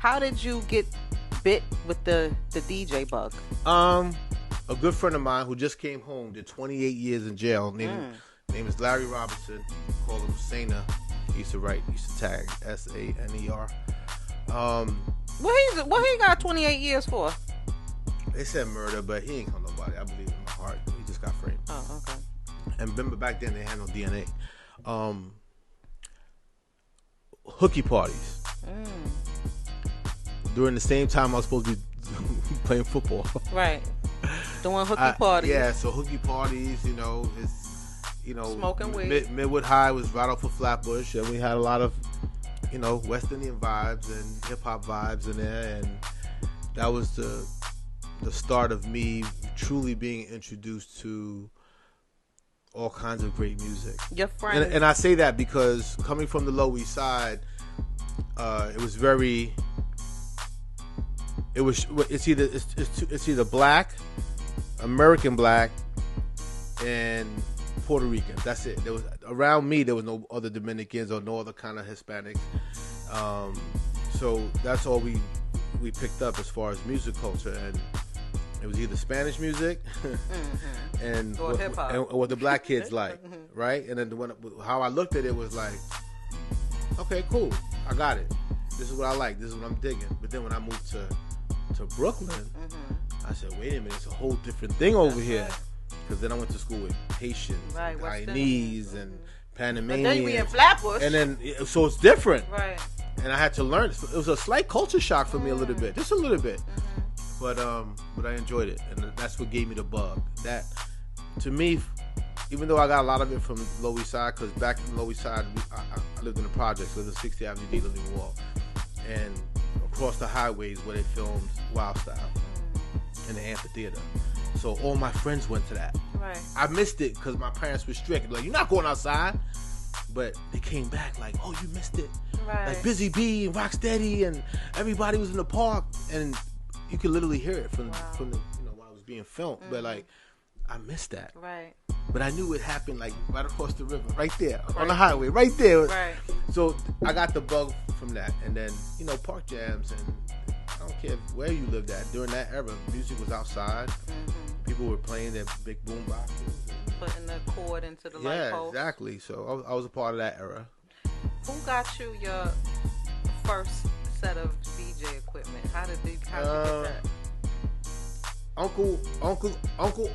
how did you get bit with the DJ bug? A good friend of mine who just came home, did 28 years in jail. Name is Larry Robinson. Call him Saner. He used to tag Saner. What he got 28 years for? They said murder, but he ain't killed nobody. I believe in my heart. He just got framed. Oh, okay. And remember back then they had no DNA. Hooky parties. During the same time I was supposed to be playing football. Right. Doing hooky parties. Yeah, so hooky parties, smoking weed. Midwood High was right off of Flatbush, and we had a lot of, West Indian vibes and hip hop vibes in there, and that was the start of me truly being introduced to all kinds of great music. Your friend, and I say that because coming from the Lower East Side, it's either black, American black, and Puerto Ricans. That's it. Around me there was no other Dominicans or no other kind of Hispanics. So that's all we picked up as far as music culture, and it was either Spanish music and hip-hop. and what the black kids like, right? And then how I looked at it was like, okay, cool, I got it. This is what I like. This is what I'm digging. But then when I moved to Brooklyn, I said, wait a minute, it's a whole different thing over here. Because then I went to school with Haitians, and Guyanese, and Panamanians. But then we in Flatbush. And then, so it's different. Right. And I had to learn. It was a slight culture shock for me a little bit. Just a little bit. But I enjoyed it. And that's what gave me the bug. That, to me, even though I got a lot of it from Lower East Side, because back in the Lower East Side, I lived in the projects, lived in 60th Avenue D, Living Wall. And across the highways where they filmed Wild Style in the amphitheater. So all my friends went to that. Right. I missed it because my parents were strict. Like, you're not going outside. But they came back like, oh, you missed it. Right. Like Busy Bee and Rocksteady and everybody was in the park. And you could literally hear it from the, while it was being filmed. But like, I missed that. Right. But I knew it happened like right across the river, right there, on the highway, right there. Right. So I got the bug from that. And then, park jams, and I don't care where you lived at. During that era, music was outside. People were playing their big boom boxes. Putting the cord into the light post. Yeah, exactly. So I was a part of that era. Who got you your first set of DJ equipment? How'd you get that? Uncle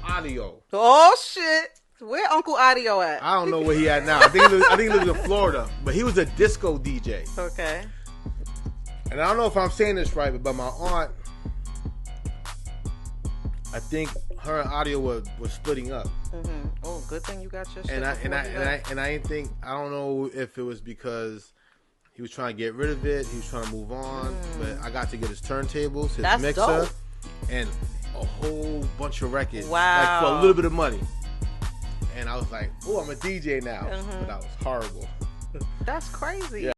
Audio. Oh shit! Where Uncle Audio at? I don't know where he at now. I think he lives in Florida, but he was a disco DJ. Okay. And I don't know if I'm saying this right, but my aunt, I think her and Audio was splitting up. Oh, good thing you got your shit. And I didn't think, I don't know if it was because he was trying to get rid of it, he was trying to move on, but I got to get his turntables, his mixer, dope. And a whole bunch of records. Wow. Like for a little bit of money. And I was like, oh, I'm a DJ now. But that was horrible. That's crazy. Yeah.